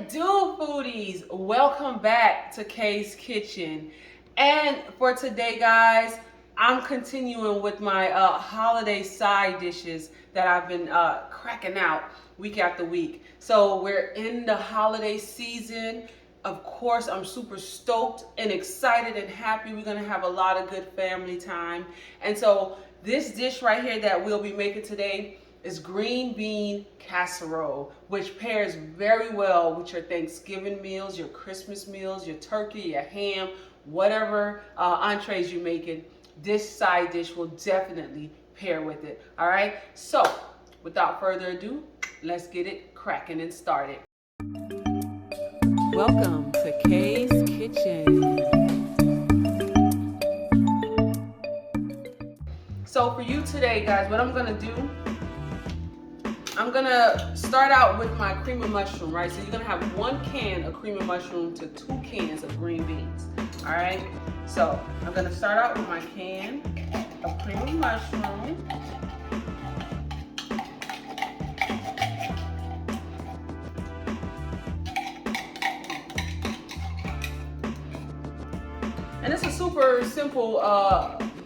it do, foodies? Welcome back to Kay's Kitchen. And for today, guys, I'm continuing with my holiday side dishes that I've been cracking out week after week. So we're in the holiday season. Of course, I'm super stoked and excited and happy. We're gonna have a lot of good family time. And so this dish right here that we'll be making today is green bean casserole, which pairs very well with your Thanksgiving meals, your Christmas meals, your turkey, your ham, whatever entrees you're making. This side dish will definitely pair with it. All right, so without further ado, let's get it cracking and started. Welcome to Kay's Kitchen. So for you today, guys, what I'm gonna do, I'm gonna start out with my cream of mushroom, right? So you're gonna have 1 can of cream of mushroom to 2 cans of green beans, all right? So I'm gonna start out with my can of cream of mushroom. And it's a super simple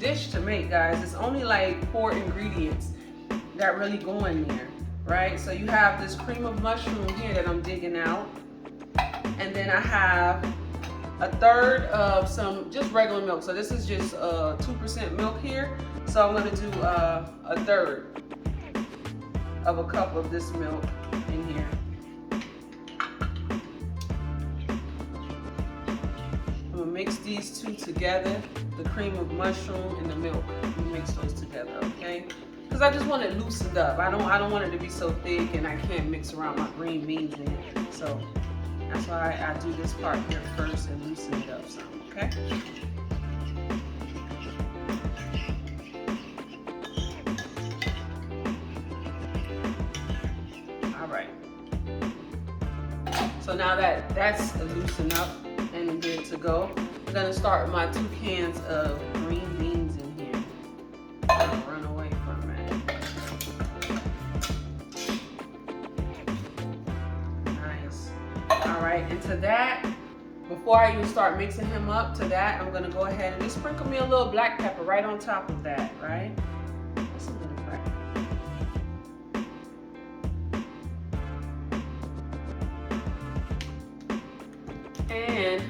dish to make, guys. It's only like 4 ingredients that really go in there, right? So you have this cream of mushroom here that I'm digging out. And then I have 1/3 of some just regular milk. So this is just 2% milk here. So I'm gonna do 1/3 of a cup of this milk in here. I'm gonna mix these two together, the cream of mushroom and the milk. Mix those together, okay? Because I just want it loosened up. I don't want it to be so thick and I can't mix around my green beans in it. So that's why I do this part here first and loosen it up some, okay? All right. So now that that's loosened up and good to go, I'm gonna start with my 2 cans of green beans in here. I'm gonna run away from it. Nice. All right, and to that, before I even start mixing him up, to that, I'm gonna go ahead and just sprinkle me a little black pepper right on top of that, right? Just a little black pepper. And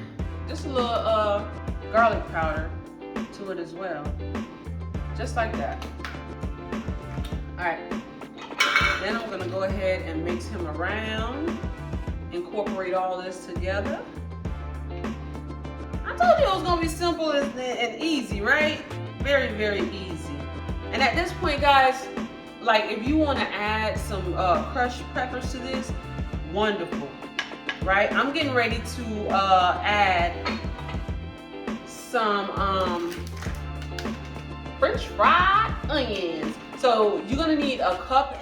just a little garlic powder to it as well. Just like that. All right. Then I'm gonna go ahead and mix him around, incorporate all this together. I told you it was gonna be simple and easy, right? Very, very easy. And at this point, guys, like if you wanna add some crushed peppers to this, wonderful, right? I'm getting ready to add some French fried onions. So you're gonna need 1.5 cups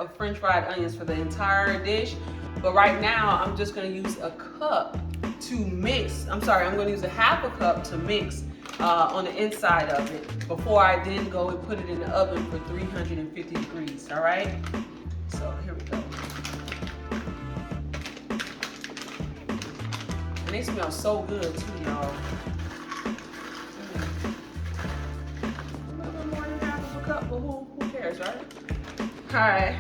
of French fried onions for the entire dish. But right now, I'm just gonna use a cup to mix. I'm sorry, I'm gonna use 1/2 cup to mix on the inside of it before I then go and put it in the oven for 350 degrees, all right? So here we go. And they smell so good too, y'all. Cup, but who cares, right? All right.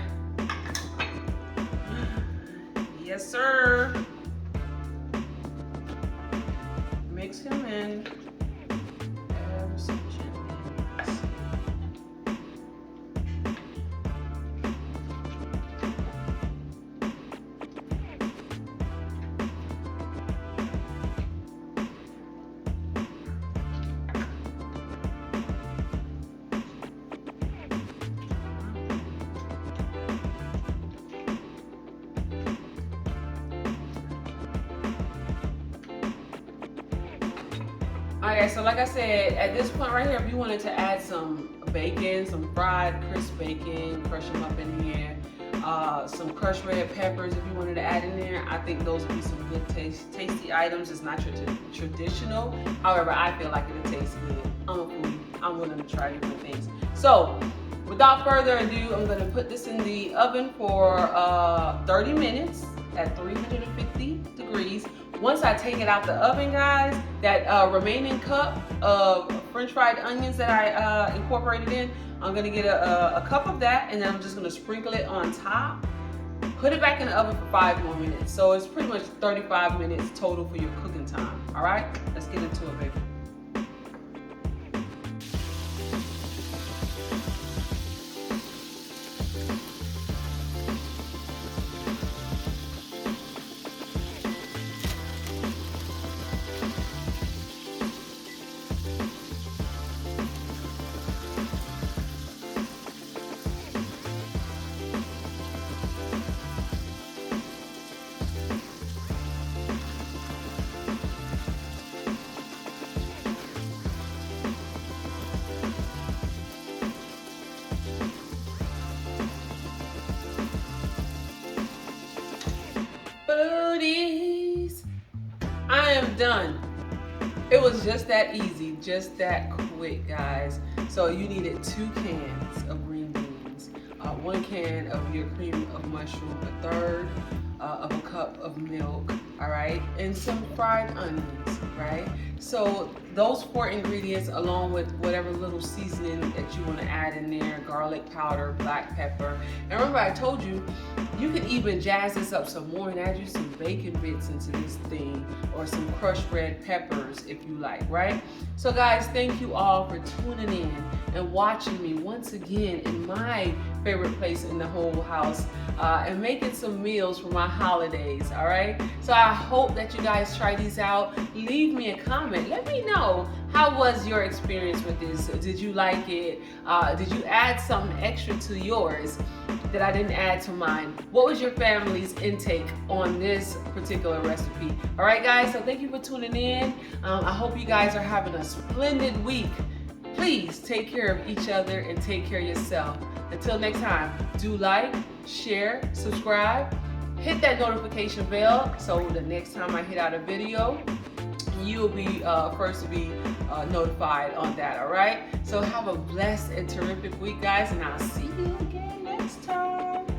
Yes, sir. Mix him in. Ever so gently. Okay, so like I said, at this point right here, if you wanted to add some bacon, some fried crisp bacon, crush them up in here, some crushed red peppers if you wanted to add in there, I think those would be some good tasty items. It's not traditional, however, I feel like it'll taste good. I'm a foodie. I'm willing to try different things. So without further ado, I'm gonna put this in the oven for 30 minutes. at 350 degrees. Once I take it out the oven, guys, that remaining cup of French fried onions that I incorporated in, I'm gonna get a cup of that, and then I'm just gonna sprinkle it on top. Put it back in the oven for 5 more minutes. So it's pretty much 35 minutes total for your cooking time. All right, let's get into it, baby. Foodies, I am done. It was just that easy, just that quick, guys. So you needed 2 cans of green beans, 1 can of your cream of mushroom, 1/3 of a cup of milk, all right, and some fried onions, right? So those 4 ingredients, along with whatever little seasoning that you want to add in there, garlic powder, black pepper. And remember, I told you, you can even jazz this up some more and add you some bacon bits into this thing, or some crushed red peppers if you like, right? So guys, thank you all for tuning in and watching me once again in my favorite place in the whole house, and making some meals for my holidays, all right? So I hope that you guys try these out. Leave me a comment. Let me know, how was your experience with this? Did you like it? Did you add something extra to yours that I didn't add to mine? What was your family's intake on this particular recipe? All right, guys, so thank you for tuning in. I hope you guys are having a splendid week. Please take care of each other and take care of yourself. Until next time, do like, share, subscribe, hit that notification bell so the next time I hit out a video, you'll be first to be notified on that, all right? So have a blessed and terrific week, guys, and I'll see you again next time.